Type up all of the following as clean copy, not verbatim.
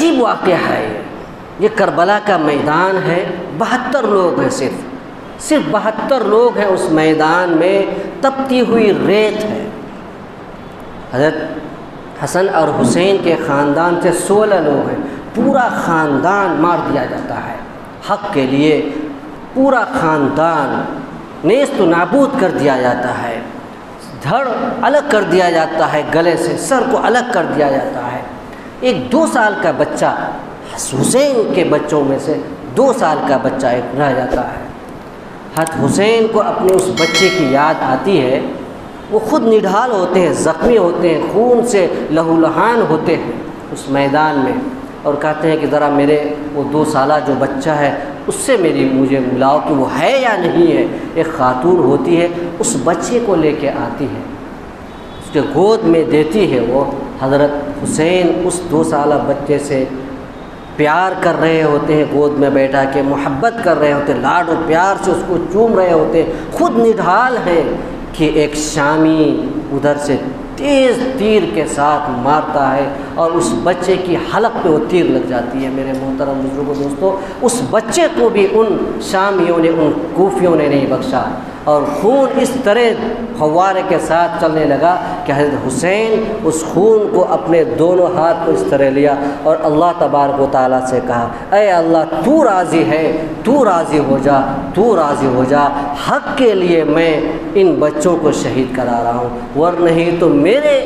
عجیب واقعہ ہے یہ کربلا کا میدان ہے، 72 لوگ ہیں، صرف 72 لوگ ہیں اس میدان میں، تپتی ہوئی ریت ہے۔ حضرت حسن اور حسین کے خاندان سے 16 لوگ ہیں، پورا خاندان مار دیا جاتا ہے حق کے لیے، پورا خاندان نیست و نابود کر دیا جاتا ہے، دھڑ الگ کر دیا جاتا ہے، گلے سے سر کو الگ کر دیا جاتا ہے۔ ایک 2 سال کا بچہ، حسین کے بچوں میں سے 2 سال کا بچہ ایک رہ جاتا ہے۔ حضرت حسین کو اپنے اس بچے کی یاد آتی ہے، وہ خود نڈھال ہوتے ہیں، زخمی ہوتے ہیں، خون سے لہو لہان ہوتے ہیں اس میدان میں، اور کہتے ہیں کہ ذرا میرے وہ 2 سالہ جو بچہ ہے اس سے مجھے ملاؤ کہ وہ ہے یا نہیں ہے۔ ایک خاتون ہوتی ہے، اس بچے کو لے کے آتی ہے، اس کے گود میں دیتی ہے، وہ حضرت حسین اس 2 سالہ بچے سے پیار کر رہے ہوتے ہیں، گود میں بیٹھا کے محبت کر رہے ہوتے ہیں، لاڈ و پیار سے اس کو چوم رہے ہوتے ہیں، خود نڈھال ہیں کہ ایک شامی ادھر سے تیز تیر کے ساتھ مارتا ہے اور اس بچے کی حلق پہ وہ تیر لگ جاتی ہے۔ میرے محترم بزرگوں دوستو، اس بچے کو بھی ان شامیوں نے، ان کوفیوں نے نہیں بخشا، اور خون اس طرح فوارے کے ساتھ چلنے لگا کہ حضرت حسین اس خون کو اپنے دونوں ہاتھ کو اس طرح لیا اور اللہ تبارک و تعالیٰ سے کہا، اے اللہ تو راضی ہے، تو راضی ہو جا، تو راضی ہو جا، حق کے لیے میں ان بچوں کو شہید کرا رہا ہوں، ورنہ نہیں تو میرے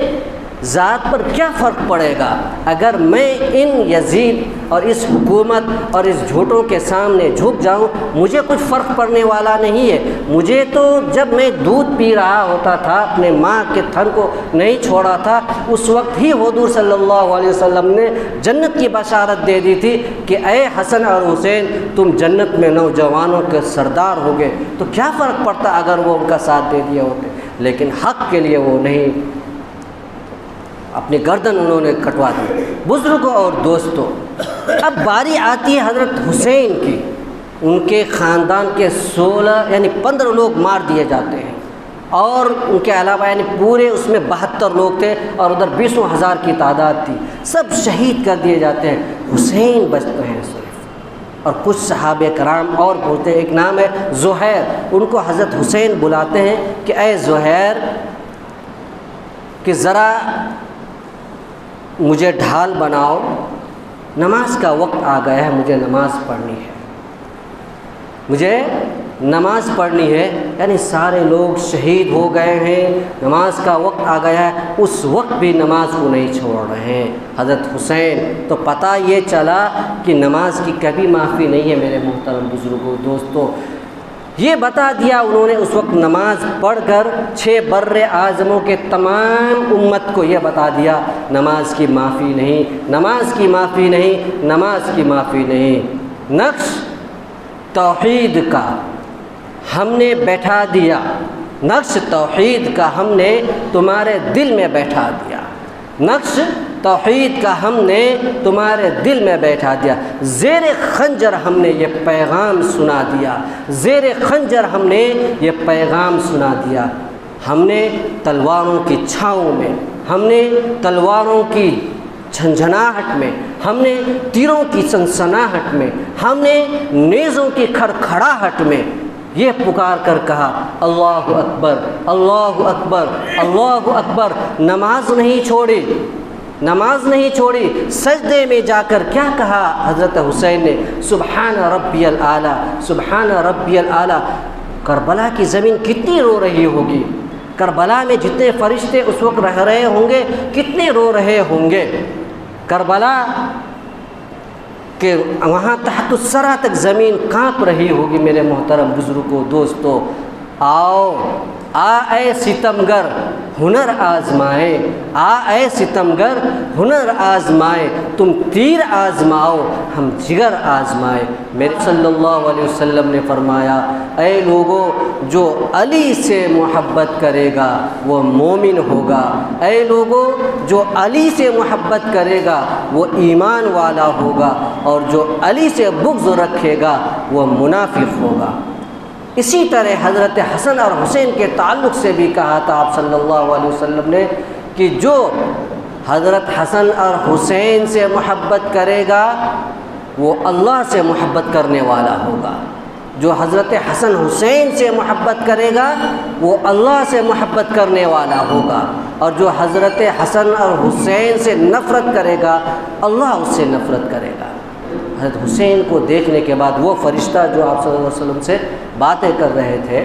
ذات پر کیا فرق پڑے گا اگر میں ان یزید اور اس حکومت اور اس جھوٹوں کے سامنے جھک جاؤں، مجھے کچھ فرق پڑنے والا نہیں ہے۔ مجھے تو جب میں دودھ پی رہا ہوتا تھا، اپنے ماں کے تھن کو نہیں چھوڑا تھا، اس وقت ہی حضور صلی اللہ علیہ وسلم نے جنت کی بشارت دے دی تھی کہ اے حسن اور حسین تم جنت میں نوجوانوں کے سردار ہوگے، تو کیا فرق پڑتا اگر وہ ان کا ساتھ دے دیے ہوتے، لیکن حق کے لیے وہ نہیں، اپنی گردن انہوں نے کٹوا دی۔ بزرگوں اور دوستوں، اب باری آتی ہے حضرت حسین کی، ان کے خاندان کے 15 لوگ مار دیے جاتے ہیں، اور ان کے علاوہ پورے اس میں 72 لوگ تھے اور ادھر 20,000 کی تعداد تھی، سب شہید کر دیے جاتے ہیں، حسین بچتے ہیں صرف، اور کچھ صحابہ کرام اور بولتے ہیں، ایک نام ہے زہیر، ان کو حضرت حسین بلاتے ہیں کہ اے زہیر کہ ذرا مجھے ڈھال بناؤ، نماز کا وقت آ گیا ہے، مجھے نماز پڑھنی ہے، مجھے نماز پڑھنی ہے۔ یعنی سارے لوگ شہید ہو گئے ہیں، نماز کا وقت آ گیا ہے، اس وقت بھی نماز کو نہیں چھوڑ رہے ہیں حضرت حسین۔ تو پتہ یہ چلا کہ نماز کی کبھی معافی نہیں ہے۔ میرے محترم بزرگوں دوستوں، یہ بتا دیا انہوں نے اس وقت نماز پڑھ کر 6 بر اعظموں کے تمام امت کو یہ بتا دیا، نماز کی معافی نہیں، نماز کی معافی نہیں، نماز کی معافی نہیں۔ نقش توحید کا ہم نے بیٹھا دیا، نقش توحید کا ہم نے تمہارے دل میں بیٹھا دیا، نقش توحید کا ہم نے تمہارے دل میں بیٹھا دیا، زیر خنجر ہم نے یہ پیغام سنا دیا، زیر خنجر ہم نے یہ پیغام سنا دیا۔ ہم نے تلواروں کی چھاؤں میں، ہم نے تلواروں کی جھنجھناہٹ میں، ہم نے تیروں کی سنسناہٹ میں، ہم نے نیزوں کی کھڑکھڑاہٹ میں یہ پکار کر کہا، اللہ اکبر، اللہ اکبر، اللہ اکبر۔ نماز نہیں چھوڑی، نماز نہیں چھوڑی۔ سجدے میں جا کر کیا کہا حضرت حسین نے؟ سبحان ربی الاعلیٰ، سبحان ربی الاعلیٰ۔ کربلا کی زمین کتنی رو رہی ہوگی، کربلا میں جتنے فرشتے اس وقت رہ رہے ہوں گے کتنے رو رہے ہوں گے۔ کربلا کہ وہاں تحت الثری تک زمین کانپ رہی ہوگی۔ میرے محترم بزرگوں دوستو، آؤ اے ستمگر ہنر آزمائے، اے ستمگر ہنر آزمائے، تم تیر آزماؤ ہم جگر آزمائے۔ میرے صلی اللہ علیہ وسلم نے فرمایا، اے لوگوں جو علی سے محبت کرے گا وہ مومن ہوگا، اے لوگوں جو علی سے محبت کرے گا وہ ایمان والا ہوگا، اور جو علی سے بغض رکھے گا وہ منافق ہوگا۔ اسی طرح حضرت حسن اور حسین کے تعلق سے بھی کہا تھا آپ صلی اللہ علیہ وسلم نے کہ جو حضرت حسن اور حسین سے محبت کرے گا وہ اللہ سے محبت کرنے والا ہوگا، جو حضرت حسن حسین سے محبت کرے گا وہ اللہ سے محبت کرنے والا ہوگا، اور جو حضرت حسن اور حسین سے نفرت کرے گا اللہ اس سے نفرت کرے گا۔ حضرت حسین کو دیکھنے کے بعد وہ فرشتہ جو آپ صلی اللہ علیہ وسلم سے باتیں کر رہے تھے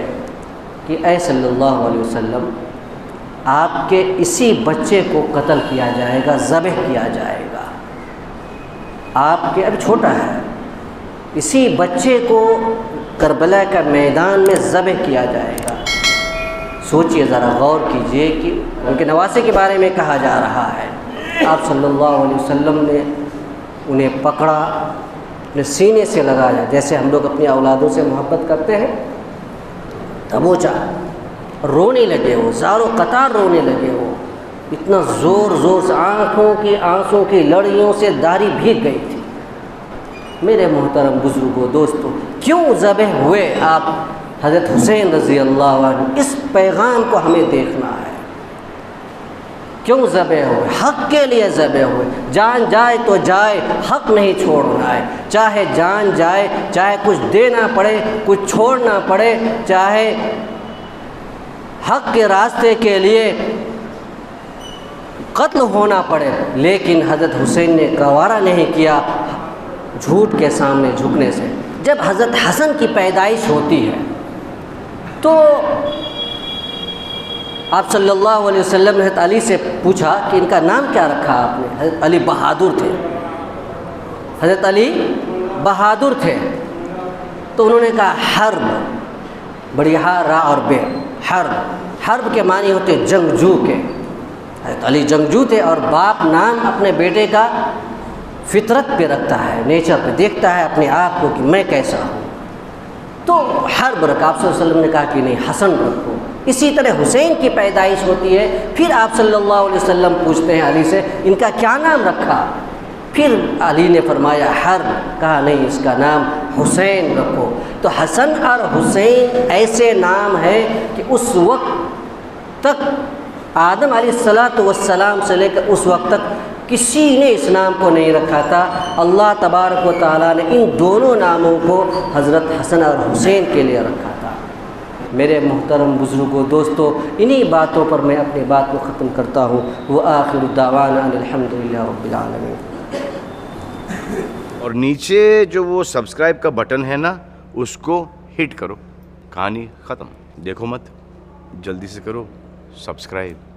کہ اے صلی اللہ علیہ وسلم، آپ کے اسی بچے کو قتل کیا جائے گا، ذبح کیا جائے گا، آپ کے ابھی چھوٹا ہے، اسی بچے کو کربلا کا میدان میں ذبح کیا جائے گا۔ سوچئے ذرا، غور کیجئے کہ ان کے نواسے کے بارے میں کہا جا رہا ہے۔ آپ صلی اللہ علیہ وسلم نے انہیں پکڑا، اپنے سینے سے لگایا، جیسے ہم لوگ اپنی اولادوں سے محبت کرتے ہیں، دبوچا، رونے لگے وہ، زارو قطار رونے لگے وہ، اتنا زور زور سے، آنکھوں کی لڑیوں سے داڑھی بھیگ گئی تھی۔ میرے محترم بزرگوں، دوستوں، کیوں ذبح ہوئے آپ حضرت حسین رضی اللہ عنہ؟ اس پیغام کو ہمیں دیکھنا ہے، کیوں ذبح ہوئے؟ حق کے لیے ذبح ہوئے۔ جان جائے تو جائے، حق نہیں چھوڑنا ہے، چاہے جان جائے، چاہے کچھ دینا پڑے، کچھ چھوڑنا پڑے، چاہے حق کے راستے کے لیے قتل ہونا پڑے، لیکن حضرت حسین نے گوارا نہیں کیا جھوٹ کے سامنے جھکنے سے۔ جب حضرت حسن کی پیدائش ہوتی ہے تو آپ صلی اللہ علیہ وسلم نے حضرت علی سے پوچھا کہ ان کا نام کیا رکھا آپ نے؟ حضرت علی بہادر تھے، حضرت علی بہادر تھے، تو انہوں نے کہا حرب، بڑی ہا را اور بے، حرب کے معنی ہوتے جنگجو کے۔ حضرت علی جنگجو تھے، اور باپ نام اپنے بیٹے کا فطرت پہ رکھتا ہے، نیچر پہ دیکھتا ہے اپنے آپ کو کہ میں کیسا ہوں، تو حرب رکھا۔ آپ صلی اللہ علیہ وسلم نے کہا کہ نہیں، حسن رکھو۔ اسی طرح حسین کی پیدائش ہوتی ہے، پھر آپ صلی اللہ علیہ وسلم پوچھتے ہیں علی سے ان کا کیا نام رکھا؟ پھر علی نے فرمایا حرب، کہا نہیں، اس کا نام حسین رکھو۔ تو حسن اور حسین ایسے نام ہیں کہ اس وقت تک آدم علیہ السلام سے لے کر اس وقت تک کسی نے اس نام کو نہیں رکھا تھا۔ اللہ تبارک و تعالیٰ نے ان دونوں ناموں کو حضرت حسن اور حسین کے لیے رکھا تھا۔ میرے محترم بزرگوں، دوستوں، انہی باتوں پر میں اپنی بات کو ختم کرتا ہوں۔ وآخر دعوانا ان الحمدللہ رب العالمین۔ اور نیچے جو وہ سبسکرائب کا بٹن ہے نا، اس کو ہٹ کرو، کہانی ختم۔ دیکھو مت، جلدی سے کرو سبسکرائب۔